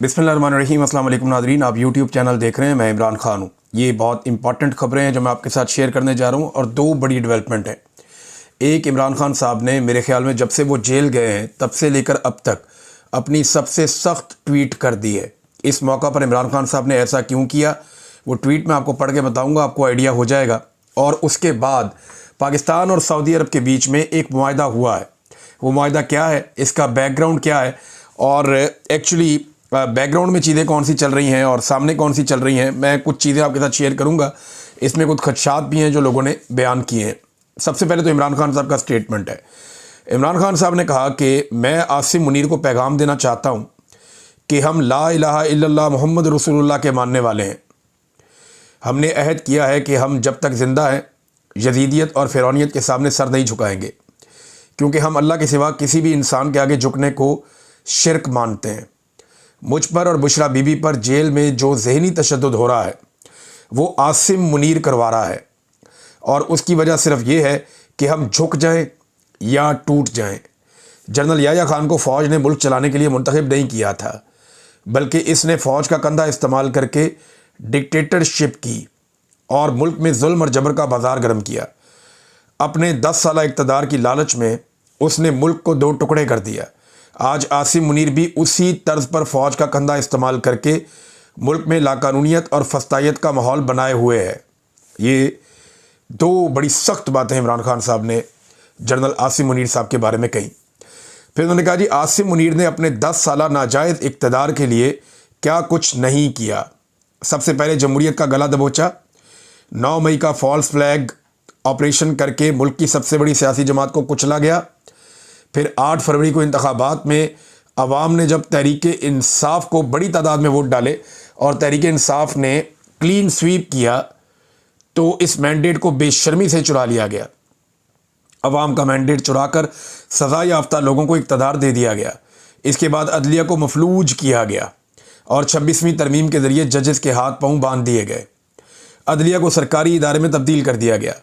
बिस्मिल्लाहिर्रहमानिर्रहीम। अस्सलाम वालेकुम नाज़रीन, आप यूट्यूब चैनल देख रहे हैं। मैं इमरान खान हूँ। ये बहुत इंपॉर्टेंट खबरें हैं जो मैं आपके साथ शेयर करने जा रहा हूँ और दो बड़ी डेवलपमेंट है। एक, इमरान खान साहब ने मेरे ख्याल में जब से वो जेल गए हैं तब से लेकर अब तक अपनी सबसे सख्त ट्वीट कर दी है। इस मौका पर इमरान खान साहब ने ऐसा क्यों किया, वो ट्वीट मैं आपको पढ़ के बताऊँगा, आपको आइडिया हो जाएगा। और उसके बाद पाकिस्तान और सऊदी अरब के बीच में एक मुआहदा हुआ है। वो मुआहदा क्या है, इसका बैकग्राउंड क्या है और एक्चुअली बैकग्राउंड में चीज़ें कौन सी चल रही हैं और सामने कौन सी चल रही हैं, मैं कुछ चीज़ें आपके साथ शेयर करूंगा। इसमें कुछ खदशात भी हैं जो लोगों ने बयान किए हैं। सबसे पहले तो इमरान खान साहब का स्टेटमेंट है। इमरान खान साहब ने कहा कि मैं आसिम मुनीर को पैगाम देना चाहता हूं कि हम ला इलाहा इल्लल्लाह मोहम्मद रसूलुल्लाह के मानने वाले हैं। हमने अहद किया है कि हम जब तक ज़िंदा हैं यजीदियत और फ़िरौनियत के सामने सर नहीं झुकाएंगे, क्योंकि हम अल्लाह के सिवा किसी भी इंसान के आगे झुकने को शिरक मानते हैं। मुझ पर और बुशरा बीबी पर जेल में जो ज़हनी तशद्दुद हो रहा है वो आसिम मुनीर करवा रहा है, और उसकी वजह सिर्फ ये है कि हम झुक जाएं या टूट जाएं। जनरल याह्या खान को फ़ौज ने मुल्क चलाने के लिए मुंतखब नहीं किया था, बल्कि इसने फ़ौज का कंधा इस्तेमाल करके डिक्टेटरशिप की और मुल्क में जुल्म और जबर का बाजार गर्म किया। अपने 10 साल इक़्तिदार की लालच में उसने मुल्क को दो टुकड़े कर दिया। आज आसिम मुनीर भी उसी तर्ज पर फ़ौज का कंधा इस्तेमाल करके मुल्क में लाकानूनियत और फस्तायत का माहौल बनाए हुए है। ये दो बड़ी सख्त बातें इमरान खान साहब ने जनरल आसिम मुनीर साहब के बारे में कही। फिर उन्होंने कहा, जी आसिम मुनीर ने अपने 10 साल नाजायज़ इक़्तिदार के लिए क्या कुछ नहीं किया। सबसे पहले जमहूरियत का गला दबोचा, 9 मई का फॉल्स फ्लैग ऑपरेशन करके मुल्क की सबसे बड़ी सियासी जमात को कुचला गया। फिर 8 फरवरी को इंतखाबात में अवाम ने जब तहरीक इंसाफ को बड़ी तादाद में वोट डाले और तहरीक इंसाफ ने क्लीन स्वीप किया, तो इस मैंडेट को बेशर्मी से चुरा लिया गया। अवाम का मैंडेट चुराकर सज़ा याफ्ता लोगों को इक़्तिदार दे दिया गया। इसके बाद अदलिया को मफलूज किया गया और 26वीं तरमीम के ज़रिए जजेस के हाथ पाँव बांध दिए गए। अदलिया को सरकारी इदारे में तब्दील कर दिया गया।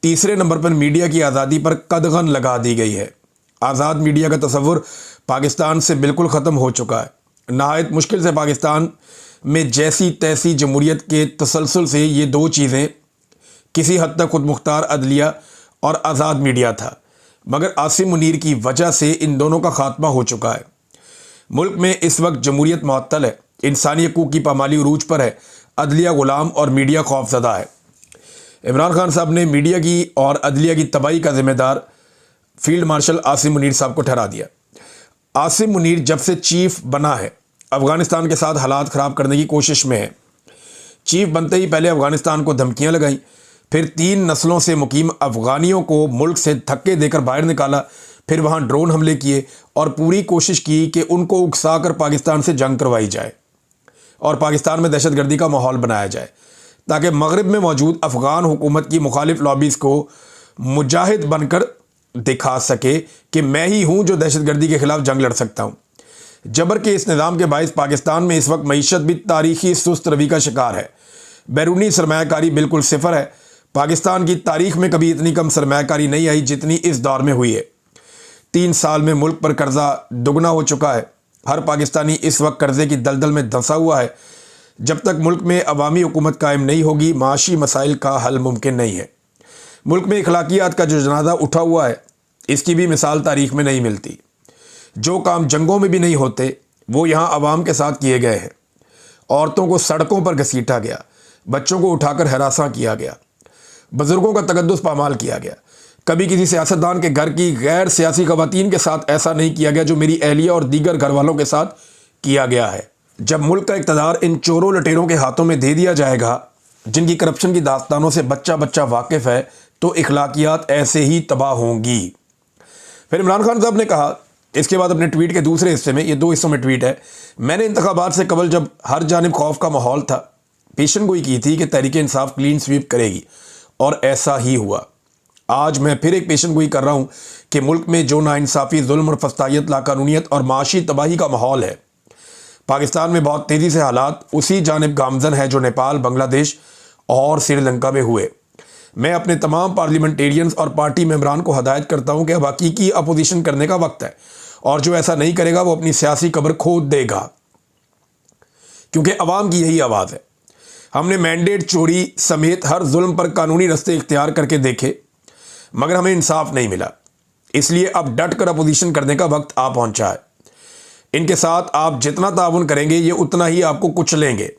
तीसरे नंबर पर मीडिया की आज़ादी पर कदगन लगा दी गई है। आज़ाद मीडिया का तस्वुर पाकिस्तान से बिल्कुल ख़त्म हो चुका है। नहायत मुश्किल से पाकिस्तान में जैसी तैसी जमहूरियत के तसलसल से ये दो चीज़ें किसी हद तक खुद मुख्तार अदलिया और आज़ाद मीडिया था, मगर आसिम मुनीर की वजह से इन दोनों का खात्मा हो चुका है। मुल्क में इस वक्त जमहूरियत मुअत्तल है, इंसानी हकूक़ की पामाली उरूज पर है, अदलिया ग़ुलाम और मीडिया खौफज़दा है। इमरान खान साहब ने मीडिया की और अदलिया की तबाही का ज़िम्मेदार फील्ड मार्शल आसिम मुनीर साहब को ठहरा दिया। आसिम मुनीर जब से चीफ बना है अफ़गानिस्तान के साथ हालात ख़राब करने की कोशिश में है। चीफ बनते ही पहले अफ़गानिस्तान को धमकियां लगाई, फिर 3 नस्लों से मुकीम अफ़गानियों को मुल्क से धक्के देकर बाहर निकाला, फिर वहां ड्रोन हमले किए और पूरी कोशिश की कि उनको उकसा कर पाकिस्तान से जंग करवाई जाए और पाकिस्तान में दहशतगर्दी का माहौल बनाया जाए, ताकि मगरिब में मौजूद अफ़गान हुकूमत की मुखालिफ लॉबीज़ को मुजाहिद बनकर दिखा सके कि मैं ही हूं जो दहशतगर्दी के खिलाफ जंग लड़ सकता हूं। जबर के इस निज़ाम के बायस पाकिस्तान में इस वक्त मईशत भी तारीखी सुस्त रवि का शिकार है। बैरूनी सरमायाकारी बिल्कुल सिफर है। पाकिस्तान की तारीख में कभी इतनी कम सरमायाकारी नहीं आई जितनी इस दौर में हुई है। 3 साल में मुल्क पर कर्जा दुगना हो चुका है। हर पाकिस्तानी इस वक्त कर्जे की दलदल में धंसा हुआ है। जब तक मुल्क में अवामी हुकूमत कायम नहीं होगी, माशी मसाइल का हल मुमकिन नहीं है। मुल्क में अखलाकियात का जो जनाजा उठा हुआ है, इसकी भी मिसाल तारीख में नहीं मिलती। जो काम जंगों में भी नहीं होते वो यहाँ अवाम के साथ किए गए हैं। औरतों को सड़कों पर घसीटा गया, बच्चों को उठाकर हरासा किया गया, बुजुर्गों का तकद्दुस पामाल किया गया। कभी किसी सियासतदान के घर की गैर सियासी खवातीन के साथ ऐसा नहीं किया गया जो मेरी अहलिया और दीगर घर वालों के साथ किया गया है। जब मुल्क का इक़्तिदार इन चोरों लटेरों के हाथों में दे दिया जाएगा जिनकी करप्शन की दास्तानों से बच्चा बच्चा वाकिफ़ है, तो इखलाकियात ऐसे ही तबाह होंगी। फिर इमरान खान साहब ने कहा इसके बाद अपने ट्वीट के दूसरे हिस्से में, ये 2 हिस्सों में ट्वीट है, मैंने इंतखाबात से कबल जब हर जानिब खौफ का माहौल था, पेशन गोई की थी कि तहरीक इंसाफ क्लीन स्वीप करेगी और ऐसा ही हुआ। आज मैं फिर एक पेशन गोई कर रहा हूँ कि मुल्क में जो नाइंसाफ़ी, जुल्म और फस्तायत, लाकानूनियत और माशी तबाही का माहौल है, पाकिस्तान में बहुत तेज़ी से हालात उसी जानिब गामजन है जो नेपाल, बांग्लादेश और श्रीलंका में हुए। मैं अपने तमाम पार्लियामेंटेरियंस और पार्टी मेंबरान को हदायत करता हूं कि अब हकीकी अपोजिशन करने का वक्त है और जो ऐसा नहीं करेगा वो अपनी सियासी कब्र खोद देगा। क्योंकि अवाम की यही आवाज़ है। हमने मैंडेट चोरी समेत हर जुल्म पर कानूनी रास्ते इख्तियार करके देखे, मगर हमें इंसाफ नहीं मिला। इसलिए अब डट कर अपोजिशन करने का वक्त आ पहुंचा है। इनके साथ आप जितना ताउन करेंगे ये उतना ही आपको कुचलेंगे।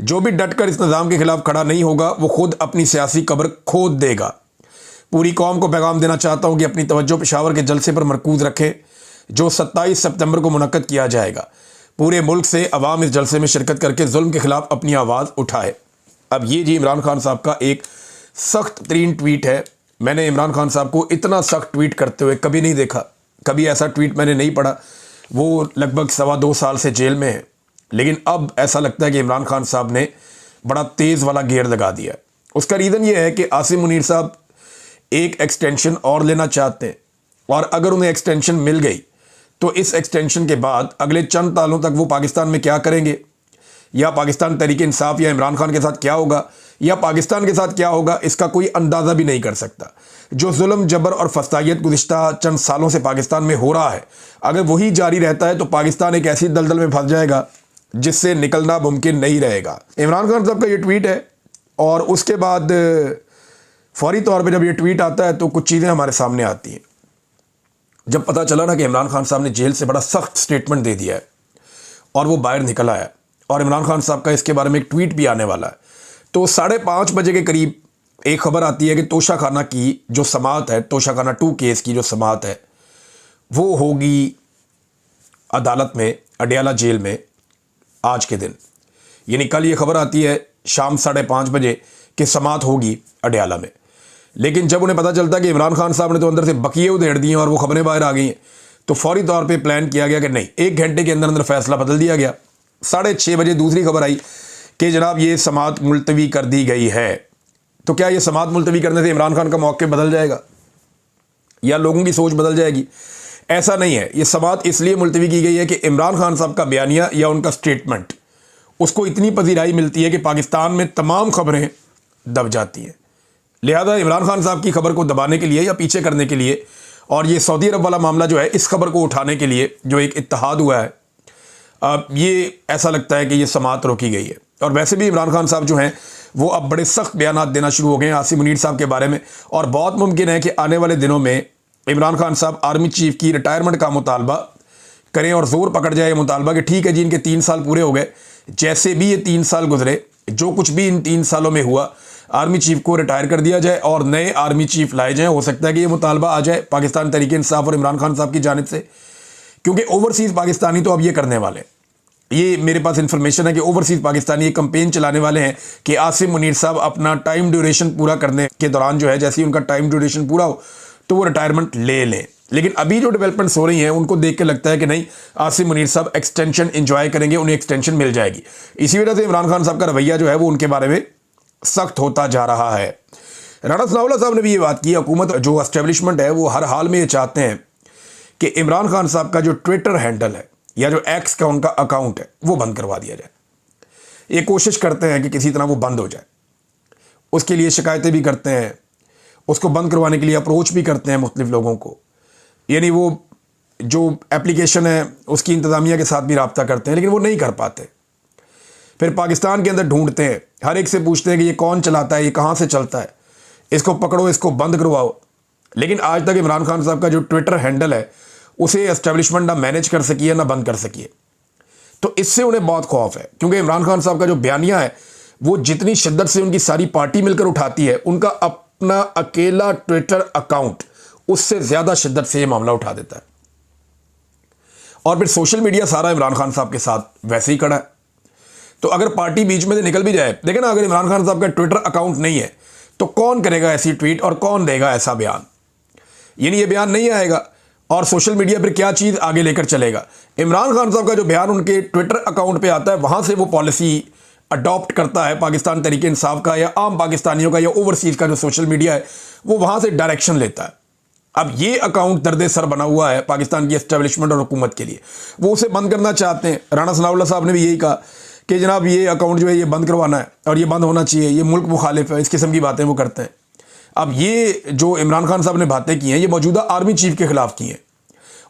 जो भी डट कर इस निज़ाम के खिलाफ खड़ा नहीं होगा वो खुद अपनी सियासी कब्र खोद देगा। पूरी कौम को पैगाम देना चाहता हूं कि अपनी तवज्जो पेशावर के जलसे पर मरकूज रखें, जो 27 सितंबर को मुनक्कद किया जाएगा। पूरे मुल्क से अवाम इस जलसे में शिरकत करके जुल्म के खिलाफ अपनी आवाज़ उठाए। अब ये जी इमरान खान साहब का एक सख्त तरीन ट्वीट है। मैंने इमरान खान साहब को इतना सख्त ट्वीट करते हुए कभी नहीं देखा, कभी ऐसा ट्वीट मैंने नहीं पढ़ा। वो लगभग 2.25 साल से जेल में है, लेकिन अब ऐसा लगता है कि इमरान खान साहब ने बड़ा तेज़ वाला गियर लगा दिया। उसका रीज़न ये है कि आसिम मुनीर साहब एक एक्सटेंशन और लेना चाहते हैं, और अगर उन्हें एक्सटेंशन मिल गई तो इस एक्सटेंशन के बाद अगले चंद सालों तक वो पाकिस्तान में क्या करेंगे, या पाकिस्तान तहरीक इंसाफ या इमरान खान के साथ क्या होगा, या पाकिस्तान के साथ क्या होगा, इसका कोई अंदाज़ा भी नहीं कर सकता। जो जुल्म जबर और फसादियत गुज़िश्ता चंद सालों से पाकिस्तान में हो रहा है, अगर वही जारी रहता है तो पाकिस्तान एक ऐसी दलदल में फंस जाएगा जिससे निकलना मुमकिन नहीं रहेगा। इमरान खान साहब का ये ट्वीट है, और उसके बाद फौरी तौर पे जब ये ट्वीट आता है तो कुछ चीज़ें हमारे सामने आती हैं। जब पता चला ना कि इमरान खान साहब ने जेल से बड़ा सख्त स्टेटमेंट दे दिया है और वो बाहर निकल आया, और इमरान खान साहब का इसके बारे में एक ट्वीट भी आने वाला है, तो 5:30 बजे के करीब एक खबर आती है कि तोशाखाना की जो समाअत है, तोशाखाना 2 केस की जो समाअत है, वो होगी अदालत में, अडयाला जेल में आज के दिन। यानी कल ये खबर आती है शाम 5:30 बजे कि समाअत होगी अडयाला में। लेकिन जब उन्हें पता चलता कि इमरान खान साहब ने तो अंदर से बकिए उधेड़ दिए और वो खबरें बाहर आ गई हैं, तो फौरी तौर पे प्लान किया गया कि नहीं, 1 घंटे के अंदर अंदर फैसला बदल दिया गया। 6:30 बजे दूसरी खबर आई कि जनाब ये समाअत मुलतवी कर दी गई है। तो क्या ये समाअत मुलतवी करने से इमरान खान का मौक़िफ़ बदल जाएगा या लोगों की सोच बदल जाएगी? ऐसा नहीं है। ये समाअत इसलिए मुलतवी की गई है कि इमरान खान साहब का बयानिया या उनका स्टेटमेंट, उसको इतनी पजीराई मिलती है कि पाकिस्तान में तमाम खबरें दब जाती हैं। लिहाजा इमरान खान साहब की खबर को दबाने के लिए या पीछे करने के लिए, और ये सऊदी अरब वाला मामला जो है, इस खबर को उठाने के लिए जो एक इत्तेहाद हुआ है, ये ऐसा लगता है कि ये समाअत रोकी गई है। और वैसे भी इमरान खान साहब जो हैं वो अब बड़े सख्त बयान देना शुरू हो गए हैं आसिम मुनीर साहब के बारे में, और बहुत मुमकिन है कि आने वाले दिनों में इमरान खान साहब आर्मी चीफ की रिटायरमेंट का मुतालबा करें और ज़ोर पकड़ जाए मुतालबा कि ठीक है जी, इनके 3 साल पूरे हो गए, जैसे भी ये 3 साल गुजरे, जो कुछ भी इन 3 सालों में हुआ, आर्मी चीफ को रिटायर कर दिया जाए और नए आर्मी चीफ लाए जाएँ। हो सकता है कि ये मुतालबा आ जाए पाकिस्तान तहरीक इंसाफ और इमरान खान साहब की जानिब से, क्योंकि ओवरसीज़ पाकिस्तानी तो अब ये करने वाले, ये मेरे पास इंफॉर्मेशन है कि ओवरसीज़ पाकिस्तानी ये कंपेन चलाने वाले हैं कि आसिम मुनीर साहब अपना टाइम ड्यूरेशन पूरा करने के दौरान जो है, जैसे ही उनका टाइम ड्यूरेशन पूरा हो तो वो रिटायरमेंट ले लें। लेकिन अभी जो डेवलपमेंट्स हो रही हैं उनको देख के लगता है कि नहीं, आसिम मुनीर साहब एक्सटेंशन एंजॉय करेंगे, उन्हें एक्सटेंशन मिल जाएगी। इसी वजह से इमरान खान साहब का रवैया जो है वो उनके बारे में सख्त होता जा रहा है। राणा सनाउल्लाह साहब ने भी ये बात की, हुकूमत जो एस्टेब्लिशमेंट है वो हर हाल में ये चाहते हैं कि इमरान खान साहब का जो ट्विटर हैंडल है या जो एक्स का उनका अकाउंट है वो बंद करवा दिया जाए। ये कोशिश करते हैं कि किसी तरह वो बंद हो जाए, उसके लिए शिकायतें भी करते हैं, उसको बंद करवाने के लिए अप्रोच भी करते हैं मुख्तलिफ लोगों को। यानी वो जो एप्लीकेशन है उसकी इंतज़ामिया के साथ भी रब्ता करते हैं, लेकिन वो नहीं कर पाते। फिर पाकिस्तान के अंदर ढूंढते हैं, हर एक से पूछते हैं कि ये कौन चलाता है, ये कहाँ से चलता है, इसको पकड़ो, इसको बंद करवाओ। लेकिन आज तक इमरान खान साहब का जो ट्विटर हैंडल है उसे एस्टेब्लिशमेंट ना मैनेज कर सकी है ना बंद कर सकी है। तो इससे उन्हें बहुत खौफ है, क्योंकि इमरान खान साहब का जो बयानिया है वो जितनी शिद्दत से उनकी सारी पार्टी मिलकर उठाती है, उनका अपना अकेला ट्विटर अकाउंट उससे ज़्यादा शिद्दत से ये मामला उठा देता है। और फिर सोशल मीडिया सारा इमरान खान साहब के साथ वैसे ही खड़ा है। तो अगर पार्टी बीच में से निकल भी जाए, देखें ना, अगर इमरान खान साहब का ट्विटर अकाउंट नहीं है तो कौन करेगा ऐसी ट्वीट और कौन देगा ऐसा बयान? यानी ये बयान नहीं आएगा और सोशल मीडिया पर क्या चीज़ आगे लेकर चलेगा। इमरान खान साहब का जो बयान उनके ट्विटर अकाउंट पे आता है, वहाँ से वो पॉलिसी अडॉप्ट करता है पाकिस्तान तहरीक इंसाफ का या आम पाकिस्तानियों का या ओवरसीज़ का जो सोशल मीडिया है, वो वहाँ से डायरेक्शन लेता है। अब ये अकाउंट दर्द सर बना हुआ है पाकिस्तान की एस्टेब्लिशमेंट और हुकूमत के लिए, वो उसे बंद करना चाहते हैं। राणा सनाउल्लाह साहब ने भी यही कहा कि जनाब ये अकाउंट जो है ये बंद करवाना है और ये बंद होना चाहिए, ये मुल्क मुखालिफ है, इस किस्म की बातें वो करते हैं। अब ये जो इमरान खान साहब ने बातें की हैं, ये मौजूदा आर्मी चीफ के ख़िलाफ़ की हैं,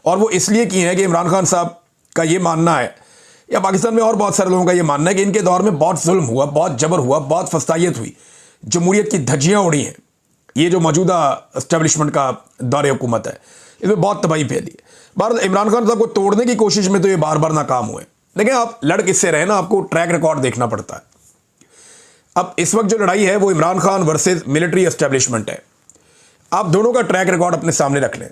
और वो इसलिए की हैं कि इमरान खान साहब का ये मानना है या पाकिस्तान में और बहुत सारे लोगों का ये मानना है कि इनके दौर में बहुत जुल्म हुआ, बहुत जबर हुआ, बहुत फस्तायत हुई, जमहूरियत की धज्जियाँ उड़ी हैं। ये जो मौजूदा एस्टेब्लिशमेंट का दौर हुकूमत है, इसमें बहुत तबाही फैली है। बहरहाल इमरान खान साहब को तोड़ने की कोशिश में तो ये बार बार नाकाम हुए, लेकिन आप लड़ किससे रहे ना, आपको ट्रैक रिकॉर्ड देखना पड़ता है। अब इस वक्त जो लड़ाई है वो Imran Khan versus military establishment है। आप दोनों का ट्रैक रिकॉर्ड अपने सामने रख लें।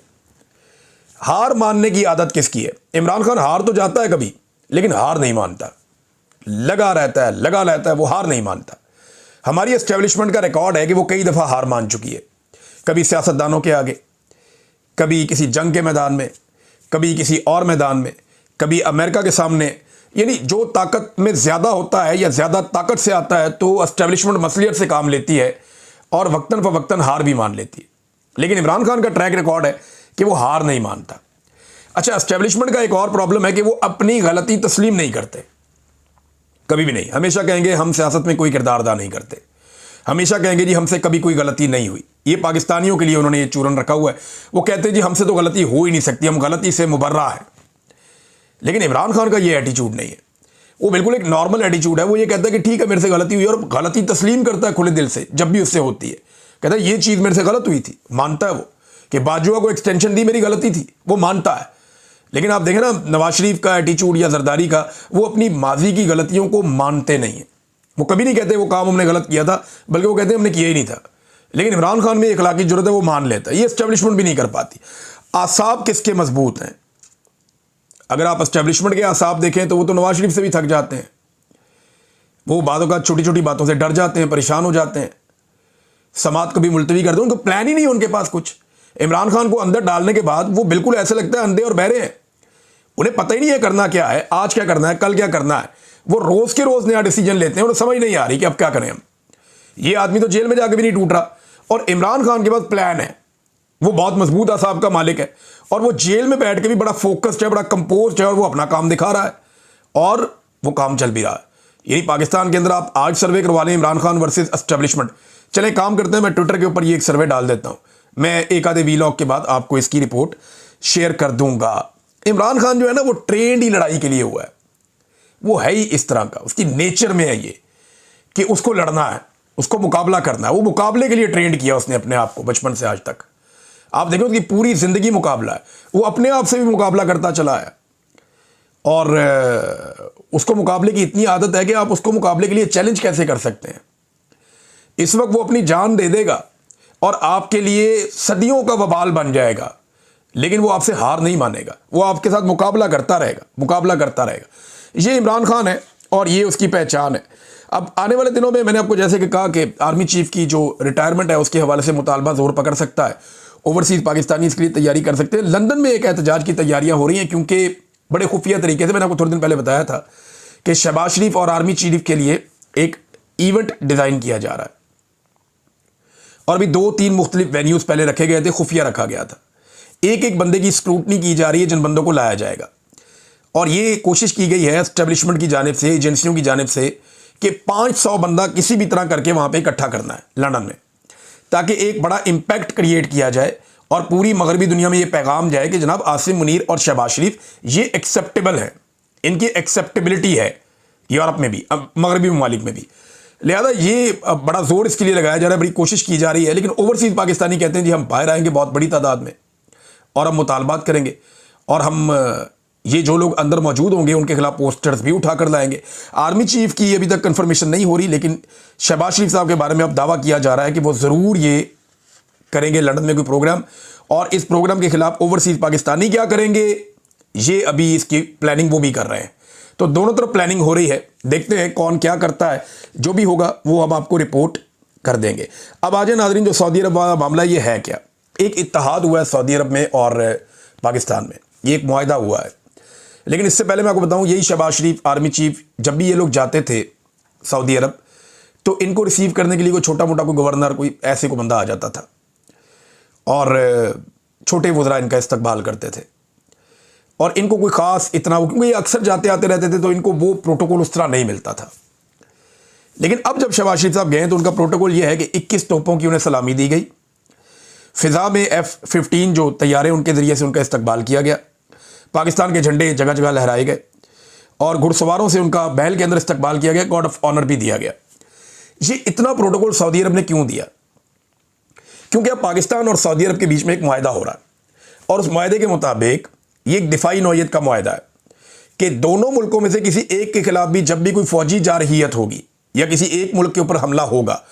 हार मानने की आदत किसकी है? इमरान खान हार तो जाता है कभी, लेकिन हार नहीं मानता, लगा रहता है, वो हार नहीं मानता। हमारी एस्टेब्लिशमेंट का रिकॉर्ड है कि वो कई दफ़ा हार मान चुकी है, कभी सियासतदानों के आगे, कभी किसी जंग के मैदान में, कभी किसी और मैदान में, कभी अमेरिका के सामने। यानी जो ताकत में ज़्यादा होता है या ज़्यादा ताकत से आता है तो एस्टेब्लिशमेंट मसलियत से काम लेती है और वक्तन फ़वक्तन हार भी मान लेती है। लेकिन इमरान खान का ट्रैक रिकॉर्ड है कि वो हार नहीं मानता। अच्छा, एस्टेब्लिशमेंट का एक और प्रॉब्लम है कि वो अपनी गलती तस्लीम नहीं करते, कभी भी नहीं। हमेशा कहेंगे हम सियासत में कोई किरदार अदा नहीं करते, हमेशा कहेंगे जी हमसे कभी कोई गलती नहीं हुई। ये पाकिस्तानियों के लिए उन्होंने ये चूरन रखा हुआ है। वो कहते हैं जी हमसे तो गलती हो ही नहीं सकती, हम गलती से मुबर्रा है। लेकिन इमरान खान का ये एटीट्यूड नहीं है, वो बिल्कुल एक नॉर्मल एटीट्यूड है। वो ये कहता है कि ठीक है मेरे से गलती हुई, और गलती तस्लीम करता है खुले दिल से जब भी उससे होती है। कहता है ये चीज़ मेरे से गलत हुई थी, मानता है वो कि बाजुआ को एक्सटेंशन दी मेरी गलती थी, वो मानता है। लेकिन आप देखें ना नवाज शरीफ का एटीट्यूड या जरदारी का, वो अपनी माजी की गलतियों को मानते नहीं है। वो कभी नहीं कहते वो काम हमने गलत किया था, बल्कि वो कहते हैं हमने किया ही नहीं था। लेकिन इमरान खान में इखलाकी जरूरत है, वो मान लेता है। ये एस्टेब्लिशमेंट भी नहीं कर पाती। आसाब किसके मजबूत हैं? अगर आप एस्टेब्लिशमेंट के आसाब देखें तो वो तो नवाज शरीफ से भी थक जाते हैं। वो बातों का छोटी छोटी बातों से डर जाते हैं, परेशान हो जाते हैं, समात को भी मुलतवी कर दो। उनको प्लान ही नहीं है उनके पास कुछ। इमरान खान को अंदर डालने के बाद वो बिल्कुल ऐसे लगता है अंधे और बहरे हैं। उन्हें पता ही नहीं है करना क्या है, आज क्या करना है, कल क्या करना है। वो रोज के रोज नया डिसीजन लेते हैं, उन्हें समझ नहीं आ रही कि अब क्या करें हम। ये आदमी तो जेल में जाके भी नहीं टूट रहा, और इमरान खान के पास प्लान है। वो बहुत मजबूत आसाब का मालिक है, और वो जेल में बैठ के भी बड़ा फोकस्ड है, बड़ा कंपोज्ड है, और वो अपना काम दिखा रहा है, और वो काम चल भी रहा है। यही पाकिस्तान के अंदर आप आज सर्वे करवा लें, इमरान खान वर्सेस एस्टेब्लिशमेंट। चले काम करते हैं, मैं ट्विटर के ऊपर ये एक सर्वे डाल देता हूं। मैं एक आधे वीलॉग के बाद आपको इसकी रिपोर्ट शेयर कर दूंगा। इमरान खान जो है ना, वो ट्रेंड ही लड़ाई के लिए हुआ है। वो है ही इस तरह का, उसकी नेचर में है ये कि उसको लड़ना है, उसको मुकाबला करना है। वो मुकाबले के लिए ट्रेंड किया उसने अपने आप को बचपन से आज तक। आप देखो उसकी पूरी जिंदगी मुकाबला है। वो अपने आप से भी मुकाबला करता चला है, और उसको मुकाबले की इतनी आदत है कि आप उसको मुकाबले के लिए चैलेंज कैसे कर सकते हैं। इस वक्त वो अपनी जान दे देगा और आपके लिए सदियों का वबाल बन जाएगा, लेकिन वो आपसे हार नहीं मानेगा। वो आपके साथ मुकाबला करता रहेगा। ये इमरान खान है और ये उसकी पहचान है। अब आने वाले दिनों में मैंने आपको जैसे कि कहा कि आर्मी चीफ की जो रिटायरमेंट है उसके हवाले से मुतालबा जोर पकड़ सकता है। ओवरसीज़ पाकिस्तानी इसके लिए तैयारी कर सकते हैं। लंदन में एक एहतजाज की तैयारियां हो रही हैं, क्योंकि बड़े खुफिया तरीके से, मैंने आपको थोड़े दिन पहले बताया था कि शहबाज शरीफ और आर्मी चीफ के लिए एक इवेंट डिज़ाइन किया जा रहा है, और भी 2-3 मुख्तलिफ वेन्यूज़ पहले रखे गए थे, खुफिया रखा गया था। एक एक बंदे की स्क्रूटनी की जा रही है जिन बंदों को लाया जाएगा, और ये कोशिश की गई है एस्टेब्लिशमेंट की जानिब से, एजेंसियों की जानिब से, कि 500 बंदा किसी भी तरह करके वहाँ पे इकट्ठा करना है लंदन में, ताकि एक बड़ा इम्पैक्ट क्रिएट किया जाए और पूरी मगरबी दुनिया में ये पैगाम जाए कि जनाब आसिम मुनीर और शहबाज शरीफ ये एक्सेप्टेबल है, इनकी एक्सेप्टेबिलिटी है यूरोप में भी, अब मगरबी ममालिक में भी। लिहाजा ये बड़ा जोर इसके लिए लगाया जा रहा है, बड़ी कोशिश की जा रही है। लेकिन ओवरसीज़ पाकिस्तानी कहते हैं जी हम बाहर आएंगे बहुत बड़ी तादाद में, और हम मुतालबात करेंगे, और हम ये जो लोग अंदर मौजूद होंगे उनके खिलाफ पोस्टर्स भी उठा कर लाएंगे। आर्मी चीफ की अभी तक कंफर्मेशन नहीं हो रही, लेकिन शहबाज शरीफ साहब के बारे में अब दावा किया जा रहा है कि वो ज़रूर ये करेंगे लंदन में कोई प्रोग्राम, और इस प्रोग्राम के खिलाफ ओवरसीज़ पाकिस्तानी क्या करेंगे, ये अभी इसकी प्लानिंग वो भी कर रहे हैं। तो दोनों तरफ प्लानिंग हो रही है, देखते हैं कौन क्या करता है। जो भी होगा वो हम आपको रिपोर्ट कर देंगे। अब आ जाए नाज़रीन, जो सऊदी अरब वाला मामला ये है क्या, एक इत्तेहाद हुआ है सऊदी अरब में और पाकिस्तान में, ये एक मुआहदा हुआ है। लेकिन इससे पहले मैं आपको बताऊं, यही शहबाज शरीफ आर्मी चीफ जब भी ये लोग जाते थे सऊदी अरब, तो इनको रिसीव करने के लिए कोई छोटा मोटा कोई गवर्नर, कोई ऐसे को बंदा आ जाता था, और छोटे वज़रा इनका इस्तकबाल करते थे, और इनको कोई ख़ास इतना, क्योंकि ये अक्सर जाते आते रहते थे तो इनको वो प्रोटोकॉल उस तरह नहीं मिलता था। लेकिन अब जब शहबाज शरीफ साहब गए तो उनका प्रोटोकॉल ये है कि 21 तोपों की उन्हें सलामी दी गई, फ़िज़ा में F-15 जो तैयारे उनके ज़रिए से उनका इस्तकबाल किया गया, पाकिस्तान के झंडे जगह जगह लहराए गए, और घुड़सवारों से उनका महल के अंदर इस्तकबाल किया गया, गार्ड ऑफ ऑनर भी दिया गया। ये इतना प्रोटोकॉल सऊदी अरब ने क्यों दिया? क्योंकि अब पाकिस्तान और सऊदी अरब के बीच में एक मुआहदा हो रहा है, और उस मुआहदे के मुताबिक ये एक दिफाई नौयत का मुआहदा है कि दोनों मुल्कों में से किसी एक के खिलाफ भी जब भी कोई फौजी जारहियत होगी या किसी एक मुल्क के ऊपर हमला होगा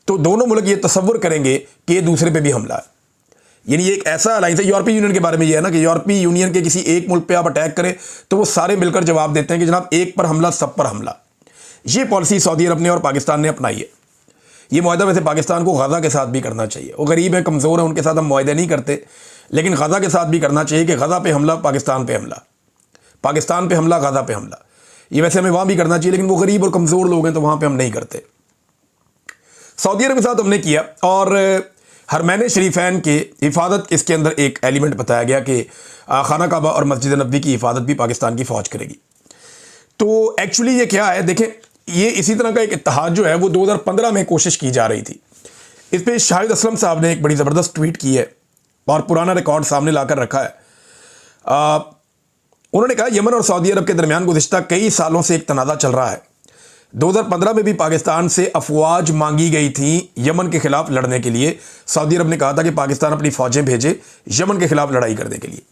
तो दोनों मुल्क ये तसव्वुर करेंगे कि ये दूसरे पे भी हमला है। यानी ये एक ऐसा अलायंस है, यूरोपीय यूनियन के बारे में ये है ना कि यूरोपीय यूनियन के किसी एक मुल्क पे आप अटैक करें तो वो सारे मिलकर जवाब देते हैं कि जनाब एक पर हमला सब पर हमला। ये पॉलिसी सऊदी अरब ने और पाकिस्तान ने अपनाई है। ये मुआहदा वैसे पाकिस्तान को गजा के साथ भी करना चाहिए। वो गरीब है, कमज़ोर है, उनके साथ हम मुआहदे नहीं करते, लेकिन गजा के साथ भी करना चाहिए कि गजा पे हमला पाकिस्तान पे हमला, पाकिस्तान पे हमला गजा पे हमला। ये वैसे हमें वहाँ भी करना चाहिए, लेकिन वो गरीब और कमज़ोर लोग हैं तो वहाँ पे हम नहीं करते। सऊदी अरब के साथ हमने किया, और हरमैन शरीफैन के हिफाजत इसके अंदर एक एलिमेंट बताया गया कि खाना काबा और मस्जिद नबवी की हिफाजत भी पाकिस्तान की फ़ौज करेगी। तो एक्चुअली ये क्या है, देखें, ये इसी तरह का एक इत्तेहाद जो है वो 2015 में कोशिश की जा रही थी। इस पर शाहिद असलम साहब ने एक बड़ी ज़बरदस्त ट्वीट की है और पुराना रिकॉर्ड सामने लाकर रखा है। उन्होंने कहा यमन और सऊदी अरब के दरमियान गुज़िश्ता कई सालों से एक तनाज़ा चल रहा है। 2015 में भी पाकिस्तान से अफवाज मांगी गई थी यमन के खिलाफ लड़ने के लिए। सऊदी अरब ने कहा था कि पाकिस्तान अपनी फ़ौजें भेजे यमन के खिलाफ लड़ाई करने के लिए।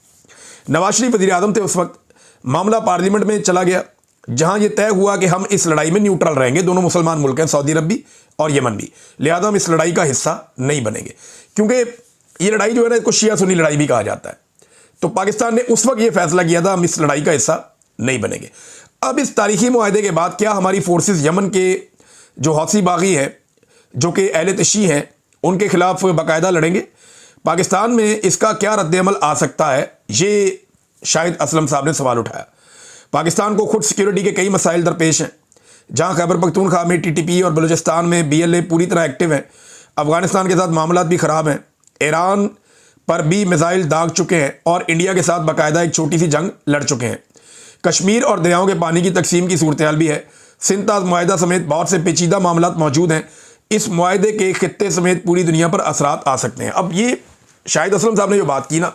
नवाज शरीफ वज़ीर आज़म थे उस वक्त। मामला पार्लियामेंट में चला गया, जहां यह तय हुआ कि हम इस लड़ाई में न्यूट्रल रहेंगे। दोनों मुसलमान मुल्क हैं, सऊदी अरब भी और यमन भी, लिहाजा हम इस लड़ाई का हिस्सा नहीं बनेंगे। क्योंकि ये लड़ाई जो है ना, इसको शिया सुन्नी लड़ाई भी कहा जाता है। तो पाकिस्तान ने उस वक्त ये फैसला किया था हम इस लड़ाई का हिस्सा नहीं बनेंगे। अब इस तारीखी मुआहदे के बाद क्या हमारी फोर्सेस यमन के जो हौसी बागी है, जो कि अहले तशी हैं, उनके खिलाफ बाकायदा लड़ेंगे? पाकिस्तान में इसका क्या रद्द-ए-अमल आ सकता है, ये शाहिद असलम साहब ने सवाल उठाया। पाकिस्तान को खुद सिक्योरिटी के कई मसाइल दरपेश हैं, जहां खैबर पख्तूनख्वा में TTP और बलूचिस्तान में BLA पूरी तरह एक्टिव हैं। अफगानिस्तान के साथ मामलात भी ख़राब हैं। ईरान पर भी मिसाइल दाग चुके हैं और इंडिया के साथ बाकायदा एक छोटी सी जंग लड़ चुके हैं। कश्मीर और दरियाओं के पानी की तकसीम की सूरत हाल भी है। सिंध मुआहदा समेत बहुत से पेचीदा मामलात मौजूद हैं। इस मुआहदे के खित्ते समेत पूरी दुनिया पर असरात आ सकते हैं। अब ये शाहिद असलम साहब ने जो बात की ना,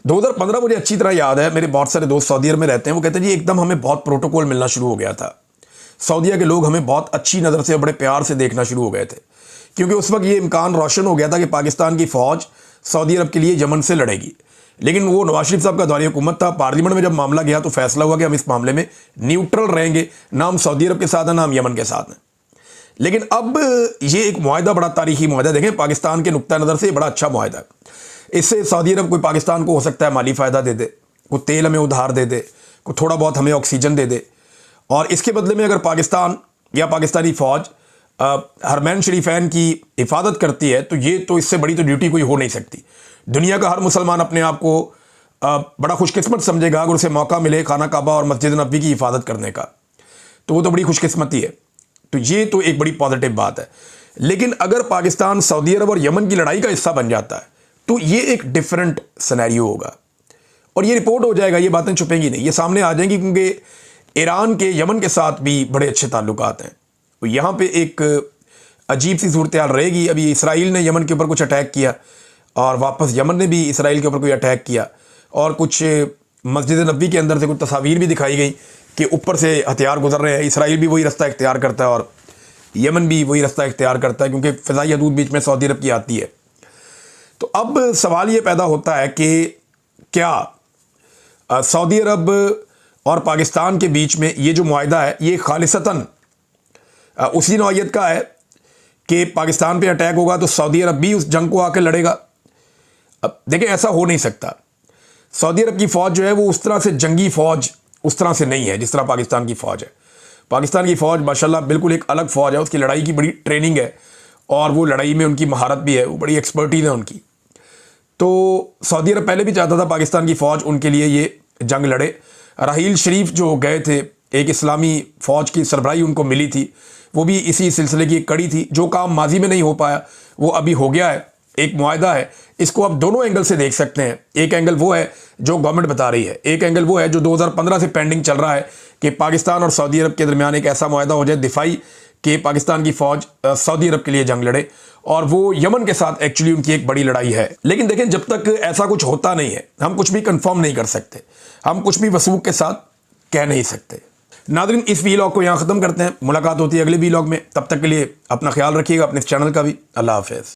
2015 मुझे अच्छी तरह याद है। मेरे बहुत सारे दोस्त सऊदी अरब में रहते हैं, वो कहते हैं जी एकदम हमें बहुत प्रोटोकॉल मिलना शुरू हो गया था। सऊदीया के लोग हमें बहुत अच्छी नज़र से, बड़े प्यार से देखना शुरू हो गए थे, क्योंकि उस वक्त ये इम्कान रोशन हो गया था कि पाकिस्तान की फ़ौज सऊदी अरब के लिए यमन से लड़ेगी। लेकिन वो नवाज शरीफ साहब का दौरे हुकूमत था। पार्लियामेंट में जब मामला गया तो फैसला हुआ कि हम इस मामले में न्यूट्रल रहेंगे, ना हम सऊदी अरब के साथ हैं ना हम यमन के साथ हैं। लेकिन अब ये एक मुआहदा बड़ा तारीखी मुआहदा, देखें पाकिस्तान के नुक्ता नज़र से बड़ा अच्छा मुआहदा है। इससे सऊदी अरब कोई पाकिस्तान को हो सकता है माली फ़ायदा दे दे, कोई तेल हमें उधार दे दे, कोई थोड़ा बहुत हमें ऑक्सीजन दे दे, और इसके बदले में अगर पाकिस्तान या पाकिस्तानी फ़ौज हरमैन शरीफैन की हिफाजत करती है तो ये तो इससे बड़ी तो ड्यूटी कोई हो नहीं सकती। दुनिया का हर मुसलमान अपने आप को बड़ा खुशकिस्मत समझेगा अगर उसे मौका मिले खाना काबा और मस्जिद नबवी की हिफाजत करने का, तो वो तो बड़ी खुशकिस्मती है। तो ये तो एक बड़ी पॉजिटिव बात है। लेकिन अगर पाकिस्तान सऊदी अरब और यमन की लड़ाई का हिस्सा बन जाता है तो ये एक डिफरेंट सिनेरियो होगा, और ये रिपोर्ट हो जाएगा, ये बातें छुपेंगी नहीं, ये सामने आ जाएंगी, क्योंकि ईरान के यमन के साथ भी बड़े अच्छे ताल्लुकात हैं। तो यहाँ पे एक अजीब सी सूरत हाल रहेगी। अभी इसराइल ने यमन के ऊपर कुछ अटैक किया और वापस यमन ने भी इसराइल के ऊपर कोई अटैक किया, और कुछ मस्जिद नबवी के अंदर से कुछ तस्वीर भी दिखाई गई कि ऊपर से हथियार गुजर रहे हैं। इसराइल भी वही रास्ता इख्तियार करता है और यमन भी वही रास्ता इख्तियार करता है, क्योंकि फ़िज़ाई हदूद बीच में सऊदी अरब की आती है। तो अब सवाल ये पैदा होता है कि क्या सऊदी अरब और पाकिस्तान के बीच में ये जो मुआहदा है ये खालिसतन उसी नौइयत का है कि पाकिस्तान पे अटैक होगा तो सऊदी अरब भी उस जंग को आकर लड़ेगा? अब देखें, ऐसा हो नहीं सकता। सऊदी अरब की फ़ौज जो है वो उस तरह से जंगी फ़ौज उस तरह से नहीं है जिस तरह पाकिस्तान की फ़ौज है। पाकिस्तान की फ़ौज माशाल्लाह बिल्कुल एक अलग फ़ौज है, उसकी लड़ाई की बड़ी ट्रेनिंग है और वो लड़ाई में उनकी महारत भी है, वो बड़ी एक्सपर्टीज़ है उनकी। तो सऊदी अरब पहले भी चाहता था पाकिस्तान की फ़ौज उनके लिए ये जंग लड़े। राहील शरीफ जो गए थे, एक इस्लामी फ़ौज की सरबराही उनको मिली थी, वो भी इसी सिलसिले की एक कड़ी थी। जो काम माजी में नहीं हो पाया वो अभी हो गया है, एक मुआहदा है। इसको आप दोनों एंगल से देख सकते हैं। एक एंगल वो है जो गवर्नमेंट बता रही है, एक एंगल वो है जो 2015 से पेंडिंग चल रहा है कि पाकिस्तान और सऊदी अरब के दरमियान एक ऐसा मुआहदा हो जाए दिफाई कि पाकिस्तान की फ़ौज सऊदी अरब के लिए जंग लड़े, और वो यमन के साथ एक्चुअली उनकी एक बड़ी लड़ाई है। लेकिन देखें, जब तक ऐसा कुछ होता नहीं है हम कुछ भी कंफर्म नहीं कर सकते, हम कुछ भी वसूख के साथ कह नहीं सकते। नाज़रीन, इस वीलॉग को यहाँ ख़त्म करते हैं। मुलाकात होती है अगले वीलॉग में। तब तक के लिए अपना ख्याल रखिएगा, अपने इस चैनल का भी। अल्लाह हाफ़िज़।